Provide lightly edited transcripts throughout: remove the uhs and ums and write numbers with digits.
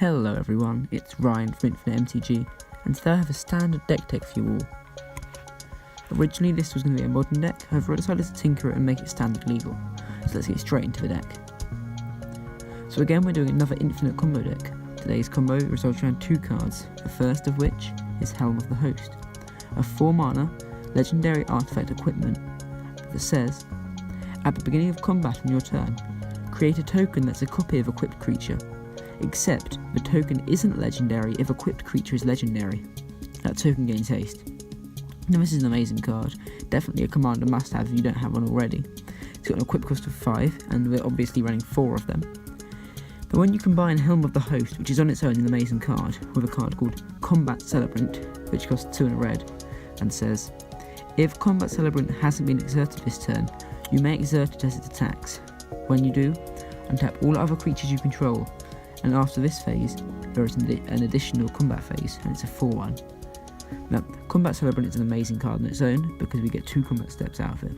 Hello everyone, it's Ryan from Infinite MTG, and today I have a standard deck tech for you all. Originally this was going to be a modern deck, however I decided to tinker it and make it standard legal, so let's get straight into the deck. So again we're doing another infinite combo deck. Today's combo results around two cards, the first of which is Helm of the Host, a 4 mana legendary artifact equipment that says, at the beginning of combat on your turn, create a token that's a copy of equipped creature, except the token isn't legendary if equipped creature is legendary. That token gains haste. Now this is an amazing card, definitely a commander must have if you don't have one already. It's got an equip cost of 5 and we're obviously running 4 of them. But when you combine Helm of the Host, which is on its own an amazing card, with a card called Combat Celebrant, which costs 2 and a red, and says, if Combat Celebrant hasn't been exerted this turn, you may exert it as it attacks. When you do, untap all other creatures you control, and after this phase, there is an additional combat phase, and it's a 4-1. Now, Combat Celebrant is an amazing card on its own, because we get 2 combat steps out of it.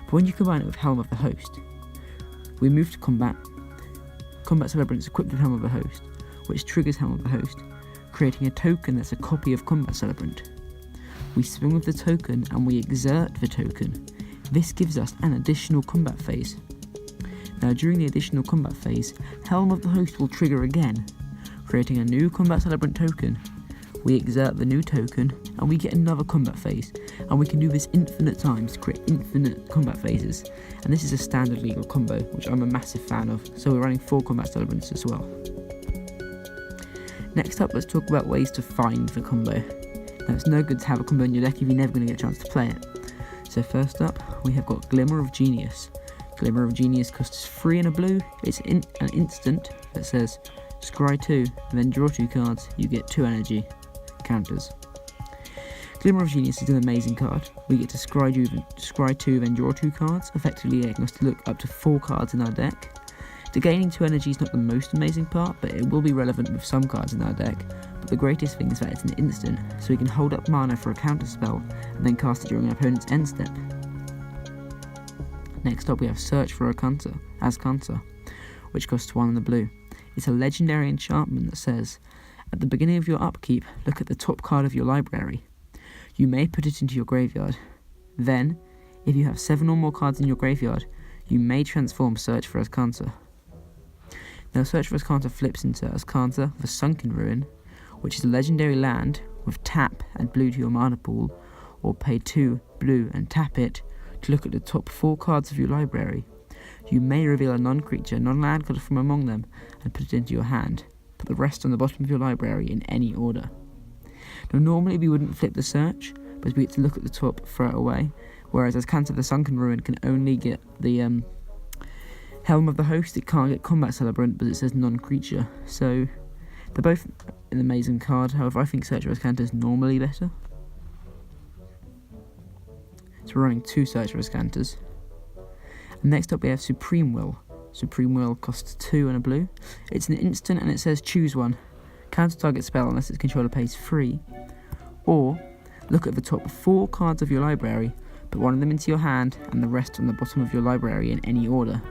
But when you combine it with Helm of the Host, we move to combat. Combat Celebrant is equipped with Helm of the Host, which triggers Helm of the Host, creating a token that's a copy of Combat Celebrant. We swing with the token, and we exert the token. This gives us an additional combat phase. Now during the additional combat phase, Helm of the Host will trigger again, creating a new Combat Celebrant token. We exert the new token, and we get another combat phase, and we can do this infinite times to create infinite combat phases. And this is a standard legal combo, which I'm a massive fan of, so we're running 4 Combat Celebrants as well. Next up, let's talk about ways to find the combo. Now it's no good to have a combo in your deck if you're never going to get a chance to play it. So first up, we have got Glimmer of Genius. Glimmer of Genius costs 3 and a blue. It's an instant that says, scry 2, then draw 2 cards, you get 2 energy. Counters. Glimmer of Genius is an amazing card. We get to scry 2, then draw 2 cards, effectively letting us to look up to 4 cards in our deck. The gaining 2 energy is not the most amazing part, but it will be relevant with some cards in our deck. But the greatest thing is that it's an instant, so we can hold up mana for a counter spell, and then cast it during an opponent's end step. Next up we have Search for azcanta, which costs 1 and a blue. It's a legendary enchantment that says, at the beginning of your upkeep, look at the top card of your library. You may put it into your graveyard. Then, if you have 7 or more cards in your graveyard, you may transform Search for azcanta. Now Search for azcanta flips into Azcanta, the Sunken Ruin, which is a legendary land with tap and blue to your mana pool, or pay 2 blue and tap it to look at the top 4 cards of your library. You may reveal a non-creature, non-land card from among them and put it into your hand. Put the rest on the bottom of your library in any order. Now normally we wouldn't flip the search, but we get to look at the top, throw it away, whereas Azcanta the Sunken Ruin can only get the Helm of the Host. It can't get Combat Celebrant, but it says non-creature, so they're both an amazing card. However, I think Search for Azcanta is normally better. So we're running 2 Search for Azcantas. And next up we have Supreme Will. Supreme Will costs 2 and a blue. It's an instant and it says choose one. Counter target spell unless its controller pays 3. Or look at the top 4 cards of your library, put one of them into your hand and the rest on the bottom of your library in any order.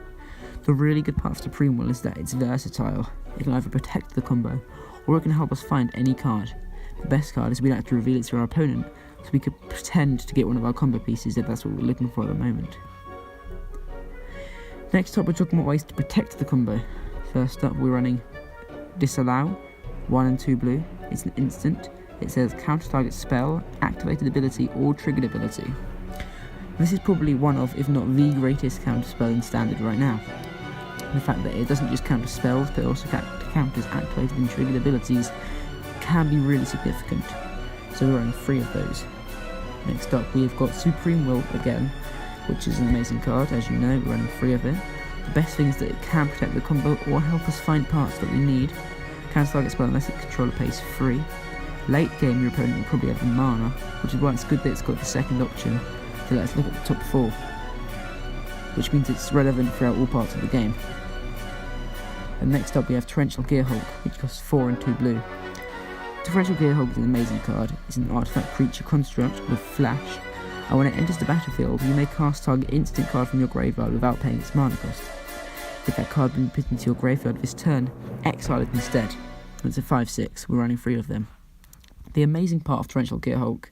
The really good part of Supreme Will is that it's versatile. It can either protect the combo or it can help us find any card. The best card is we don't have to reveal it to our opponent, so we could pretend to get one of our combo pieces if that's what we're looking for at the moment. Next up we're talking about ways to protect the combo. First up we're running Disallow, 1 and 2 blue. It's an instant. It says counter target spell, activated ability or triggered ability. This is probably one of, if not the greatest counter spell in standard right now. The fact that it doesn't just counter spells but it also counters activated and triggered abilities can be really significant. So we're running 3 of those. Next up we have got Supreme Will again, which is an amazing card. As you know, we're running 3 of it. The best thing is that it can protect the combo or help us find parts that we need. Counter target spell unless its controller pays 3. Late game your opponent will probably have the mana, which is why it's good that it's got the second option to let us look at the top 4, which means it's relevant throughout all parts of the game. And next up we have Torrential Gearhulk, which costs 4 and 2 blue. Torrential Gearhulk is an amazing card. It's an artifact creature construct with flash, and when it enters the battlefield, you may cast target instant card from your graveyard without paying its mana cost. If that card has been put into your graveyard this turn, exile it instead. It's a 5/6, we're running 3 of them. The amazing part of Torrential Gearhulk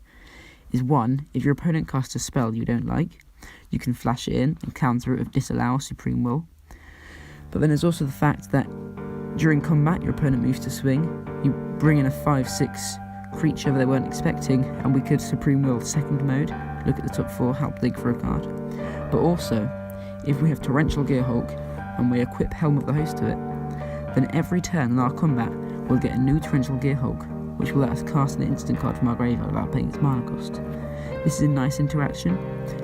is 1, if your opponent casts a spell you don't like, you can flash it in and counter it with disallow, supreme will. But then there's also the fact that during combat your opponent moves to swing, you bring in a 5/6 creature they weren't expecting, and we could supreme will second mode, look at the top 4, help dig for a card. But also, if we have Torrential Gearhulk and we equip Helm of the Host to it, then every turn in our combat we'll get a new Torrential Gearhulk, which will let us cast an instant card from our graveyard without paying its mana cost. This is a nice interaction,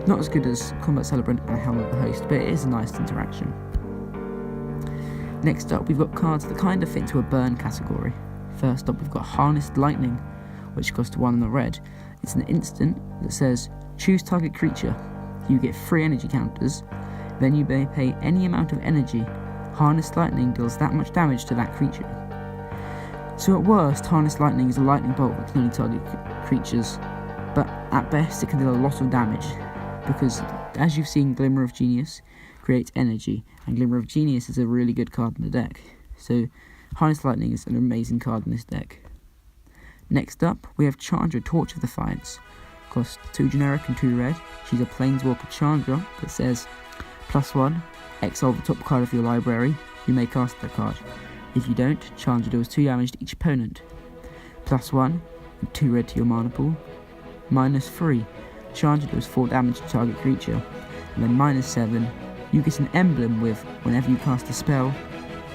not as good as Combat Celebrant and Helm of the Host, but it is a nice interaction. Next up, we've got cards that kind of fit into a burn category. First up, we've got Harnessed Lightning, which costs 1 and a red. It's an instant that says, choose target creature. You get 3 energy counters, then you may pay any amount of energy. Harnessed Lightning deals that much damage to that creature. So at worst, Harnessed Lightning is a lightning bolt that can only target creatures, but at best it can deal a lot of damage, because as you've seen, Glimmer of Genius creates energy, and Glimmer of Genius is a really good card in the deck. So Harnessed Lightning is an amazing card in this deck. Next up, we have Candra, Torch of Defiance. Costs 2 generic and 2 red. She's a Planeswalker Candra that says, +1, exile the top card of your library, you may cast that card. If you don't, Candra deals 2 damage to each opponent. +1, and 2 red to your mana pool. -3, Candra deals 4 damage to target creature. And then -7, you get an emblem with, whenever you cast a spell,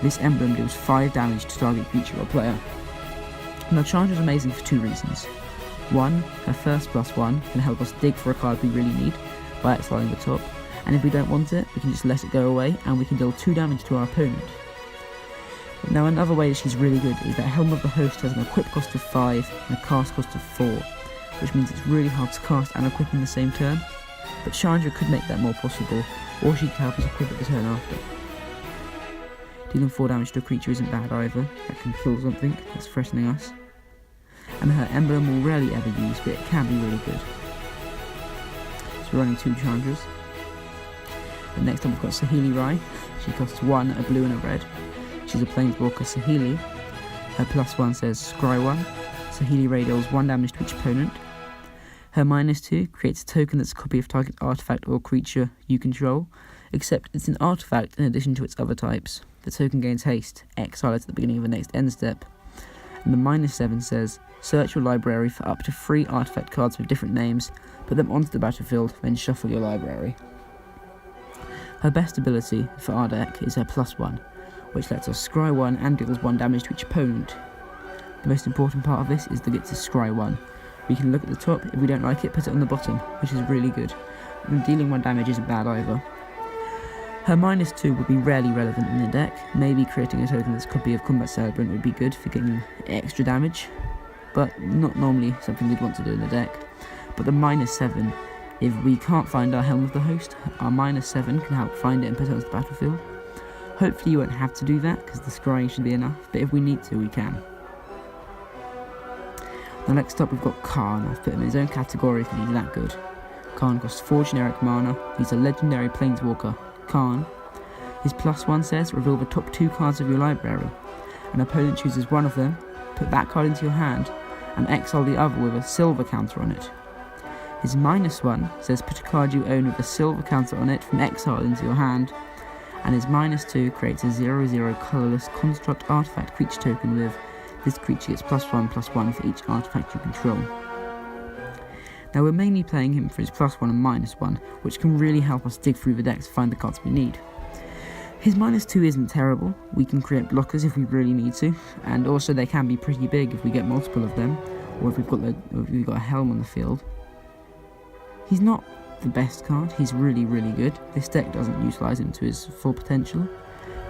this emblem deals 5 damage to target creature or player. Now Candra is amazing for 2 reasons. 1, her first +1 can help us dig for a card we really need by exiling the top, and if we don't want it, we can just let it go away and we can deal 2 damage to our opponent. Now another way that she's really good is that Helm of the Host has an equip cost of 5 and a cast cost of 4, which means it's really hard to cast and equip in the same turn, but Candra could make that more possible, or she could help us equip it the turn after. Dealing 4 damage to a creature isn't bad either, that can kill something that's threatening us. And her emblem we'll rarely ever use, but it can be really good. So we're running 2 Candras. And next up we've got Saheeli. She costs 1, a blue and a red. She's a Planeswalker Saheeli. Her +1 says scry 1. Saheeli deals 1 damage to each opponent. Her -2 creates a token that's a copy of target artifact or creature you control, except it's an artifact in addition to its other types. The token gains haste, exile it at the beginning of the next end step. And the -7 says, search your library for up to 3 artifact cards with different names, put them onto the battlefield, then shuffle your library. Her best ability for our deck is her +1, which lets us scry 1 and deals 1 damage to each opponent. The most important part of this is that it's a scry 1. We can look at the top, if we don't like it, put it on the bottom, which is really good. And dealing 1 damage isn't bad either. Her -2 would be rarely relevant in the deck. Maybe creating a token that's a copy of Combat Celebrant would be good for getting extra damage, but not normally something we'd want to do in the deck. But the -7, if we can't find our Helm of the Host, our -7 can help find it and put it onto the battlefield. Hopefully you won't have to do that, because the scrying should be enough, but if we need to, we can. Now next up we've got Karn. I've put him in his own category because he's that good. Karn costs 4 generic mana. He's a legendary Planeswalker. Karn. His +1 says, reveal the top 2 cards of your library. An opponent chooses one of them, put that card into your hand, and exile the other with a silver counter on it. His -1 says, put a card you own with a silver counter on it from exile into your hand, and his -2 creates a 0/0 colourless construct artifact creature token with, this creature gets +1/+1 for each artifact you control. Now we're mainly playing him for his +1 and -1, which can really help us dig through the deck to find the cards we need. His -2 isn't terrible. We can create blockers if we really need to, and also they can be pretty big if we get multiple of them, or if we've got a Helm on the field. He's not the best card. He's really, really good. This deck doesn't utilise him to his full potential,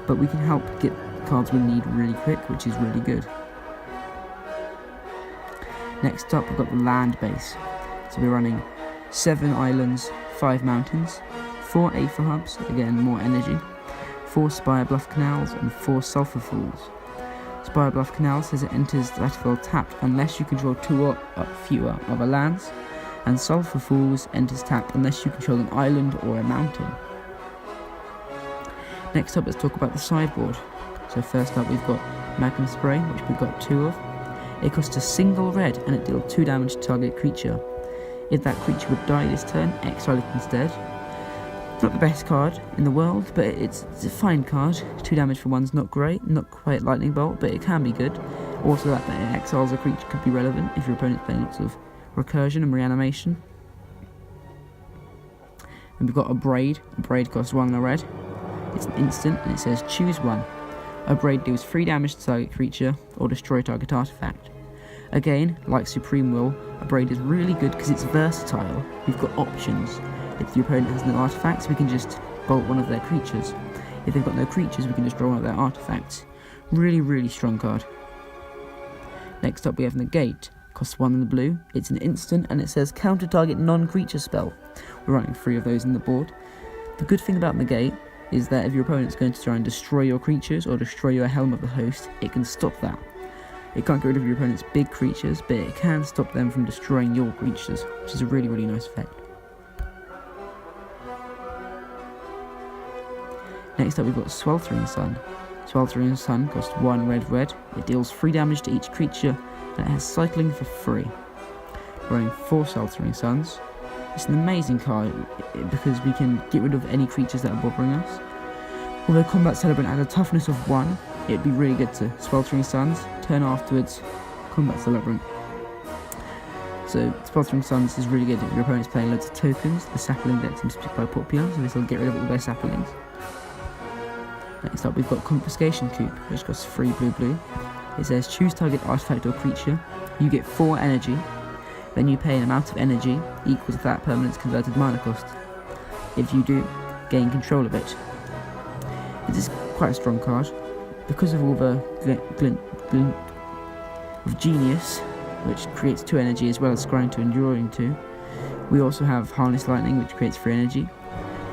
but we can help get cards we need really quick, which is really good. Next up, we've got the land base. So we're running 7 islands, 5 mountains, 4 aether hubs, again more energy, 4 spirebluff canals, and 4 sulfur pools. Spirebluff canal says it enters the battlefield tapped unless you control 2 or fewer other lands, and sulfur pools enters tapped unless you control an island or a mountain. Next up, let's talk about the sideboard. So first up we've got Magnum Spray, which we've got 2 of. It costs a single red and it deals 2 damage to target creature. If that creature would die this turn, exile it instead. Not the best card in the world, but it's a fine card. 2 damage for 1's not great, not quite lightning bolt, but it can be good. Also, that it exiles a creature could be relevant if your opponent's playing lots of recursion and reanimation. And we've got a braid. A braid costs 1 and a red. It's an instant and it says choose 1. A braid deals 3 damage to target creature or destroy target artifact. Again, like Supreme Will, a braid is really good because it's versatile. We've got options. If your opponent has no artifacts, we can just bolt one of their creatures. If they've got no creatures, we can just draw one of their artifacts. Really, really strong card. Next up we have Negate. Costs 1 in the blue. It's an instant and it says counter target non-creature spell. We're running 3 of those in the board. The good thing about Negate is that if your opponent's going to try and destroy your creatures or destroy your Helm of the Host, it can stop that. It can't get rid of your opponent's big creatures, but it can stop them from destroying your creatures, which is a really, really nice effect. Next up we've got Sweltering Sun. Sweltering Sun costs 1 red. It deals 3 damage to each creature and it has cycling for free. We're running 4 Sweltering Suns. It's an amazing card because we can get rid of any creatures that are bothering us. Although Combat Celebrant has a toughness of 1, it'd be really good to Sweltering Suns, turn afterwards, Combat Celebrant. So Sweltering Suns is really good if your opponent's playing loads of tokens. The sapling deck seems to be quite popular, so this will get rid of all their saplings. Next up we've got Confiscation Coop, which costs 3 blue. It says choose target artifact or creature, you get 4 energy, then you pay an amount of energy equal to that permanent's converted mana cost. If you do, gain control of it. It is quite a strong card, because of all the glint of Genius, which creates 2 energy as well as scrying to enduring 2. We also have Harness Lightning, which creates 3 energy.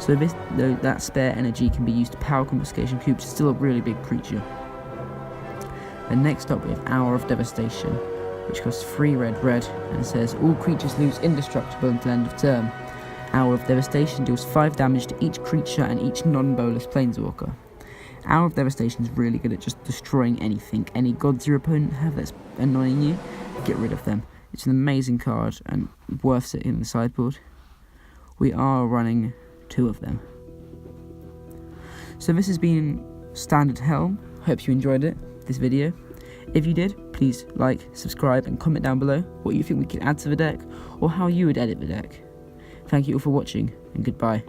So that spare energy can be used to power Confiscation Coop, which is still a really big creature. And next up we have Hour of Devastation, which costs 3 red, and it says all creatures lose indestructible until end of turn. Hour of Devastation deals 5 damage to each creature and each non-bolus planeswalker. Hour of Devastation is really good at just destroying anything. Any gods your opponent have that's annoying you, get rid of them. It's an amazing card and worth sitting in the sideboard. We are running 2 of them. So this has been Standard Helm. Hope you enjoyed this video. If you did, please like, subscribe and comment down below what you think we could add to the deck or how you would edit the deck. Thank you all for watching and goodbye.